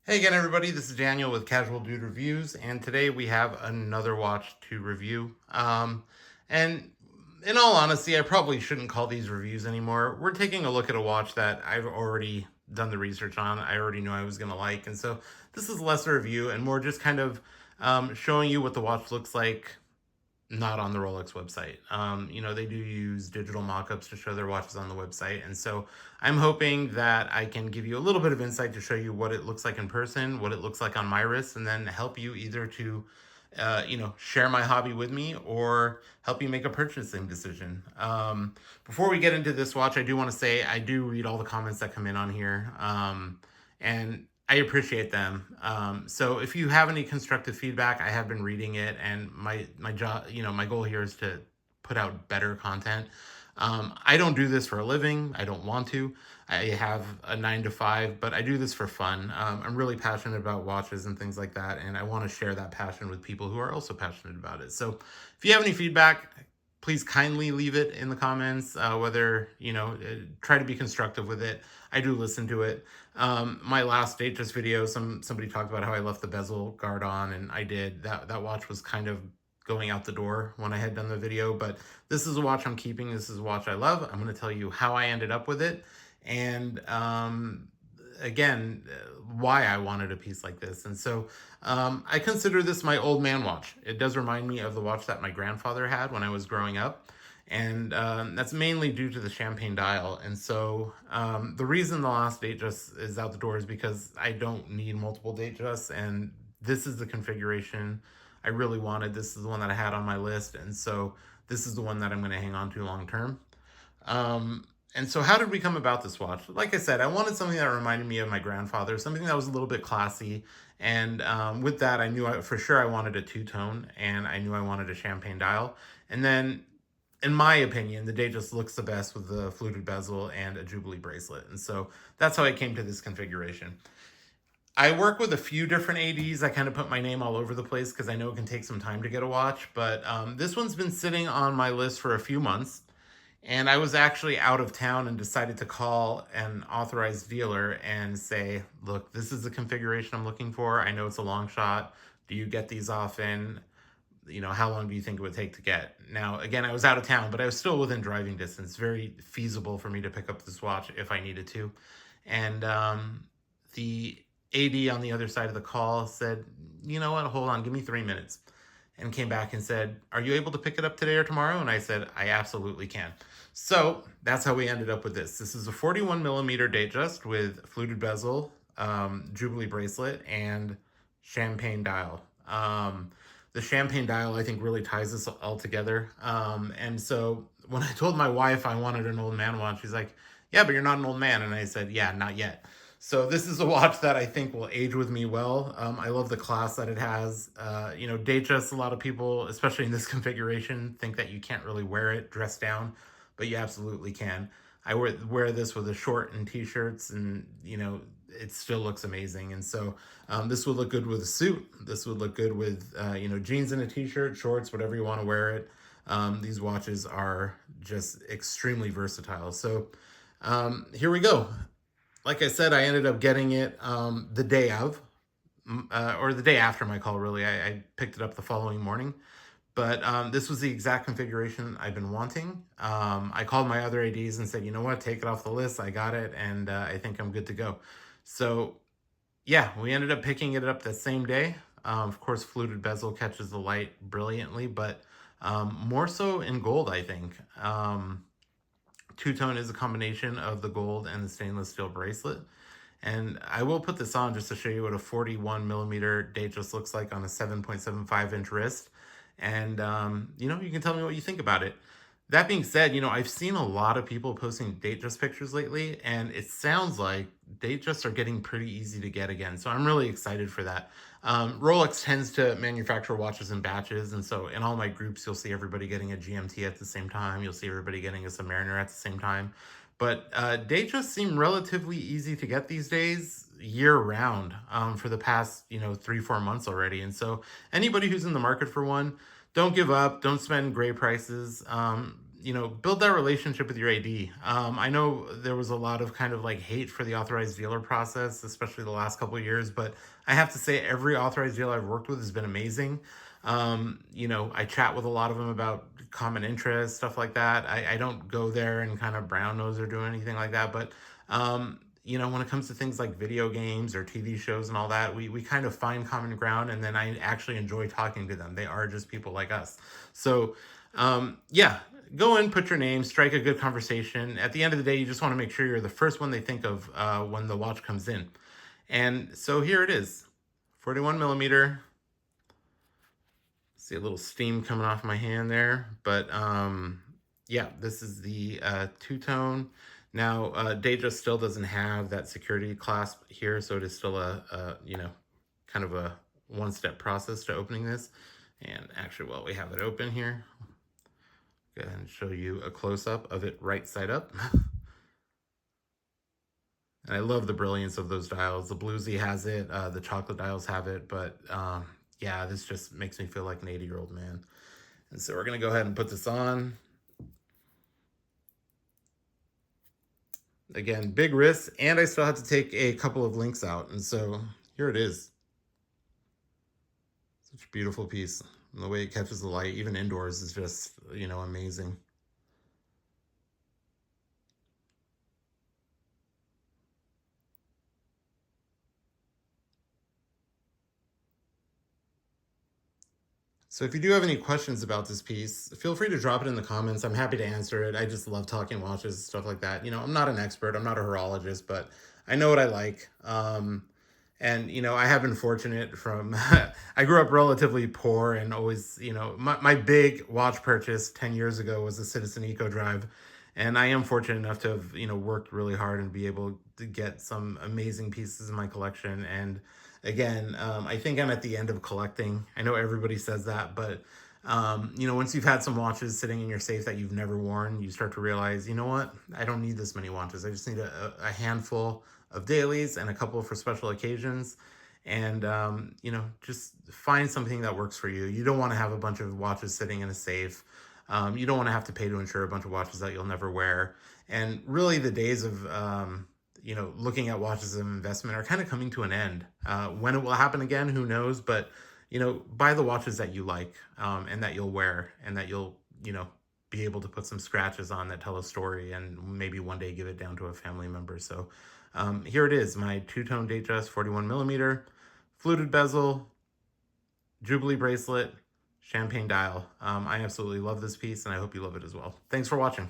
Hey again, everybody. This is Daniel with Casual Dude Reviews, and today we have another watch to review. And in all honesty, I probably shouldn't call these reviews anymore. We're taking a look at a watch that I've already done the research on. I already knew I was going to like, and so this is less a review and more just kind of showing you what the watch looks like not on the Rolex website. They do use digital mock-ups to show their watches on the website. And so I'm hoping that I can give you a little bit of insight to show you what it looks like in person, what it looks like on my wrist, and then help you either to, share my hobby with me or help you make a purchasing decision. Before we get into this watch, I do want to say I do read all the comments that come in on here. And I appreciate them. So if you have any constructive feedback, I have been reading it, and my job, my goal here is to put out better content. I don't do this for a living. I don't want to. I have a 9 to 5, but I do this for fun. I'm really passionate about watches and things like that, and I want to share that passion with people who are also passionate about it. So if you have any feedback, please kindly leave it in the comments. Whether try to be constructive with it. I do listen to it. My last Datejust video, somebody talked about how I left the bezel guard on, and I did. That watch was kind of going out the door when I had done the video, but this is a watch I'm keeping. This is a watch I love. I'm going to tell you how I ended up with it, and again, why I wanted a piece like this. And so I consider this my old man watch. It does remind me of the watch that my grandfather had when I was growing up. And that's mainly due to the champagne dial. And so the reason the last Datejust is out the door is because I don't need multiple Datejusts. And this is the configuration I really wanted. This is the one that I had on my list. And so this is the one that I'm going to hang on to long term. And so how did we come about this watch? Like I said, I wanted something that reminded me of my grandfather, something that was a little bit classy. And with that, I knew for sure I wanted a two-tone, and I knew I wanted a champagne dial. And then, in my opinion, the Datejust looks the best with the fluted bezel and a Jubilee bracelet. And so that's how I came to this configuration. I work with a few different ADs. I kind of put my name all over the place because I know it can take some time to get a watch. But this one's been sitting on my list for a few months. And I was actually out of town and decided to call an authorized dealer and say, look, this is the configuration I'm looking for. I know it's a long shot. Do you get these often? How long do you think it would take to get? Now, again, I was out of town, but I was still within driving distance. Very feasible for me to pick up this watch if I needed to. And the AD on the other side of the call said, you know what, hold on, give me 3 minutes. And came back and said, are you able to pick it up today or tomorrow? And I said, I absolutely can. So that's how we ended up with this. This is a 41 millimeter Datejust with fluted bezel, Jubilee bracelet, and champagne dial. The champagne dial, I think, really ties this all together. And so when I told my wife I wanted an old man watch, she's like, yeah, but you're not an old man. And I said, yeah, not yet. So this is a watch that I think will age with me well. I love the class that it has. Datejust, a lot of people, especially in this configuration, think that you can't really wear it dressed down, but you absolutely can. I wear this with a short and t-shirts, and it still looks amazing. And so this would look good with a suit. This would look good with jeans and a t-shirt, shorts, whatever you want to wear it. These watches are just extremely versatile. So here we go. Like I said, I ended up getting it the day of, or the day after my call, really. I picked it up the following morning. But this was the exact configuration I've been wanting. I called my other ADs and said, you know what, take it off the list. I got it, and I think I'm good to go. So, yeah, we ended up picking it up that same day. Of course, fluted bezel catches the light brilliantly, but more so in gold, I think. Two-tone is a combination of the gold and the stainless steel bracelet. And I will put this on just to show you what a 41 millimeter Datejust looks like on a 7.75 inch wrist. And, you can tell me what you think about it. That being said, I've seen a lot of people posting Datejust pictures lately, and it sounds like Datejusts are getting pretty easy to get again. So I'm really excited for that. Rolex tends to manufacture watches in batches, and so in all my groups, you'll see everybody getting a GMT at the same time. You'll see everybody getting a Submariner at the same time. But Datejusts seem relatively easy to get these days, year round, for the past 3-4 months already. And so anybody who's in the market for one, don't give up. Don't spend gray prices. build that relationship with your AD. I know there was a lot of kind of like hate for the authorized dealer process, especially the last couple of years, but I have to say every authorized dealer I've worked with has been amazing. I chat with a lot of them about common interests, stuff like that. I don't go there and kind of brown nose or do anything like that, but when it comes to things like video games or TV shows and all that, we kind of find common ground, and then I actually enjoy talking to them. They are just people like us. So, yeah, go in, put your name, strike a good conversation. At the end of the day, you just want to make sure you're the first one they think of when the watch comes in. And so here it is, 41 millimeter. See a little steam coming off my hand there, but yeah, this is the two-tone. Now, Datejust still doesn't have that security clasp here, so it is still kind of a one-step process to opening this. And actually, while we have it open here, go ahead and show you a close-up of it right side up. And I love the brilliance of those dials. The Bluesy has it, the chocolate dials have it, but yeah, this just makes me feel like an 80-year-old man. And so we're gonna go ahead and put this on. Again, big risk, and I still have to take a couple of links out. And so here it is. Such a beautiful piece. And the way it catches the light, even indoors, is just, amazing. So if you do have any questions about this piece, feel free to drop it in the comments. I'm happy to answer it. I just love talking watches, stuff like that. I'm not an expert. I'm not a horologist, but I know what I like. And I have been fortunate from I grew up relatively poor and always, my big watch purchase 10 years ago was a Citizen Eco Drive. And I am fortunate enough to have, worked really hard and be able to get some amazing pieces in my collection. And again, I think I'm at the end of collecting. I know everybody says that, but once you've had some watches sitting in your safe that you've never worn, you start to realize, you know what? I don't need this many watches. I just need a handful of dailies and a couple for special occasions. And, just find something that works for you. You don't want to have a bunch of watches sitting in a safe. You don't want to have to pay to insure a bunch of watches that you'll never wear. And really the days of, looking at watches as an investment are kind of coming to an end. When it will happen again, who knows? But, buy the watches that you like, and that you'll wear, and that you'll, be able to put some scratches on that tell a story, and maybe one day give it down to a family member. So here it is, my two-tone Datejust 41 millimeter, fluted bezel, Jubilee bracelet, champagne dial. I absolutely love this piece, and I hope you love it as well. Thanks for watching.